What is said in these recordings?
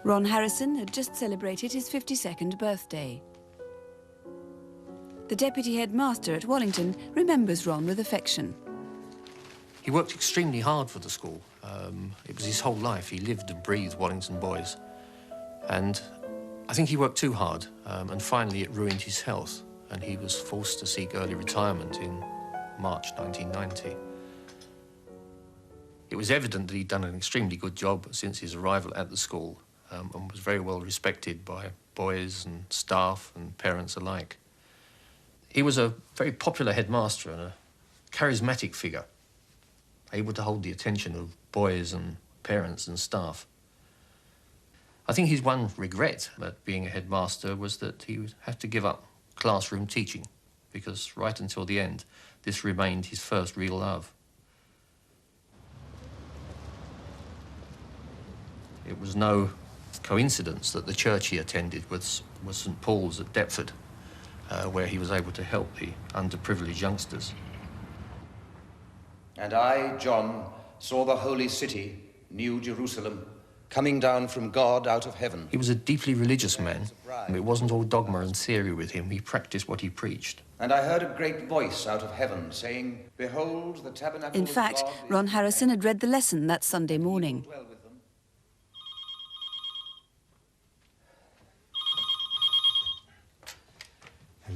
Ron Harrison had just celebrated his 52nd birthday. The deputy headmaster at Wallington remembers Ron with affection. He worked extremely hard for the school. It was his whole life. He lived and breathed Wallington boys. And I think he worked too hard, and finally it ruined his health, and he was forced to seek early retirement in March 1990. It was evident that he'd done an extremely good job since his arrival at the school, and was very well respected by boys and staff and parents alike. He was a very popular headmaster and a charismatic figure, able to hold the attention of boys and parents and staff. I think his one regret at being a headmaster was that he would have to give up classroom teaching, because right until the end, this remained his first real love. It was no coincidence that the church he attended was St. Paul's at Deptford, where he was able to help the underprivileged youngsters. And I, John, saw the holy city, New Jerusalem, coming down from God out of heaven. He was a deeply religious man. It wasn't all dogma and theory with him. He practiced what he preached. And I heard a great voice out of heaven saying, "Behold, the tabernacle In of fact, God is Ron Harrison had read the lesson that Sunday morning. dwell with them."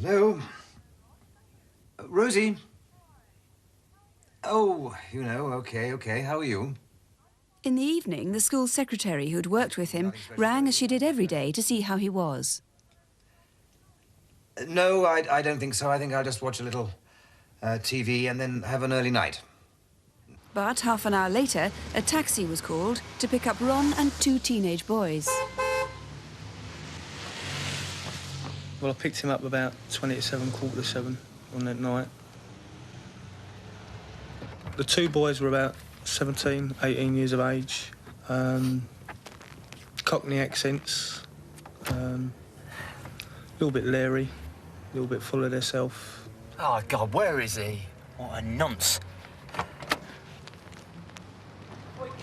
Hello? Rosie? Oh, you know, okay. How are you? In the evening, the school secretary who'd worked with him rang as she did every day to see how he was. No, I don't think so. I think I'll just watch a little TV and then have an early night. But half an hour later, a taxi was called to pick up Ron and two teenage boys. Well, I picked him up about 20 to 7, quarter to 7 on that night. The two boys were about 17, 18 years of age, Cockney accents, a little bit leery, a little bit full of themselves. Oh, God, where is he? What a nonce.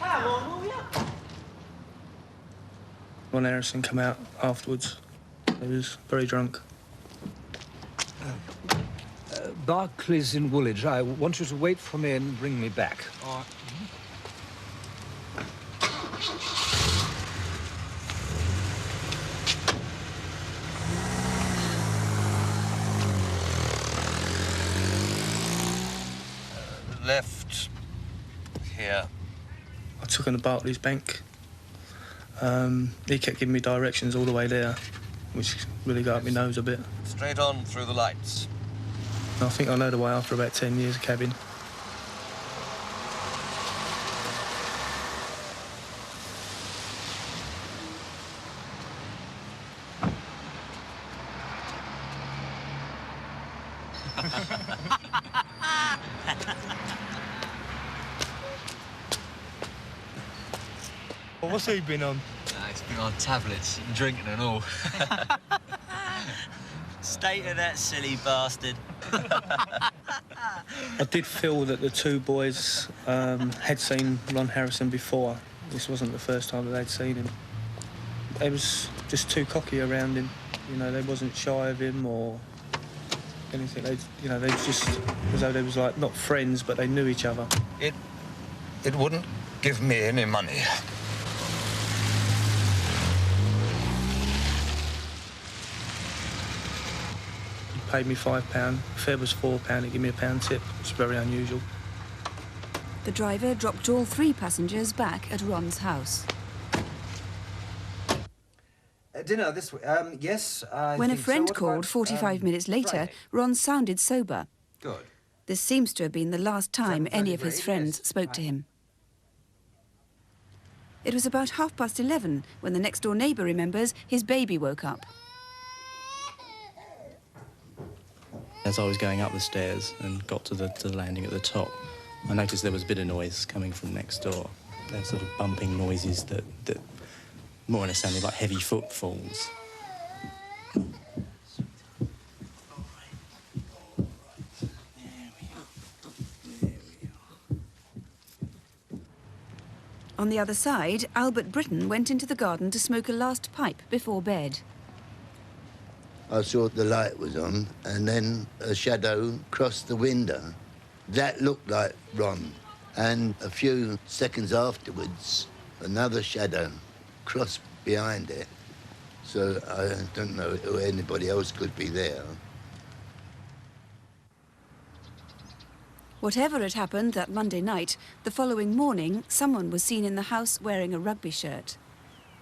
Come on, will you? Ron Harrison came out afterwards. He was very drunk. Barclays in Woolwich. I want you to wait for me and bring me back. All right. Left here. I took him to Barclays Bank. He kept giving me directions all the way there, which really got up my nose a bit. Straight on through the lights. I think I know the way after about 10 years of cabin. Well, what's he been on? He's been on tablets, drinking and all. State of that silly bastard. I did feel that the two boys had seen Ron Harrison before. This wasn't the first time that they'd seen him. They was just too cocky around him. You know, they wasn't shy of him or anything. They, you know, they was just as though they was like not friends, but they knew each other. It wouldn't give me any money. He paid me £5. Fare was £4. He gave me a £1 tip. It's very unusual. The driver dropped all three passengers back at Ron's house. Dinner this way. Yes, I When a think so. friend What called about, 45 minutes later, Friday? Ron sounded sober. Good. This seems to have been the last time any of his 7:30, friends yes. spoke to him. It was about 11:30 when the next-door neighbour remembers his baby woke up. As I was going up the stairs and got to the landing at the top, I noticed there was a bit of noise coming from next door. There were sort of bumping noises that more or less sounded like heavy footfalls. On the other side, Albert Britton went into the garden to smoke a last pipe before bed. I saw the light was on, and then a shadow crossed the window. That looked like Ron. And a few seconds afterwards, another shadow crossed behind it. So I don't know who anybody else could be there. Whatever had happened that Monday night, the following morning, someone was seen in the house wearing a rugby shirt.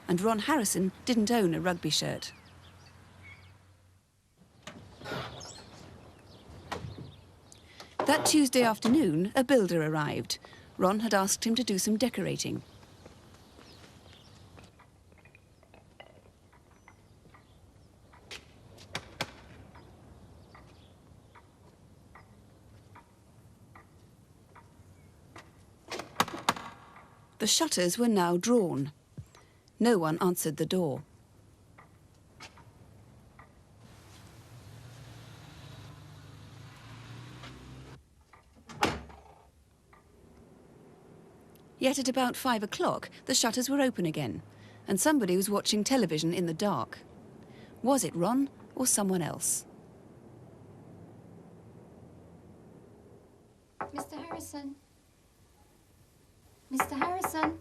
And Ron Harrison didn't own a rugby shirt. That Tuesday afternoon, a builder arrived. Ron had asked him to do some decorating. The shutters were now drawn. No one answered the door. Yet at about 5 o'clock, the shutters were open again, and somebody was watching television in the dark. Was it Ron or someone else? Mr. Harrison? Mr. Harrison?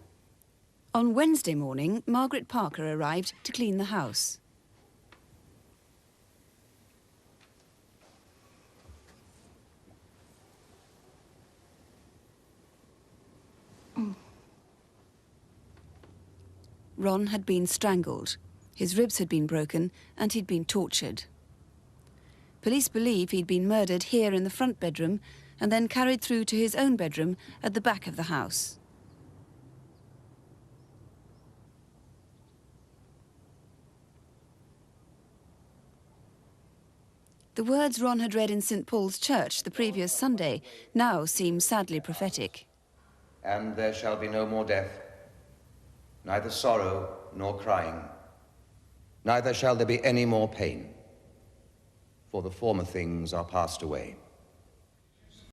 On Wednesday morning, Margaret Parker arrived to clean the house. Ron had been strangled. His ribs had been broken and he'd been tortured. Police believe he'd been murdered here in the front bedroom and then carried through to his own bedroom at the back of the house. The words Ron had read in St. Paul's Church the previous Sunday now seem sadly prophetic. And there shall be no more death, neither sorrow nor crying, neither shall there be any more pain, for the former things are passed away.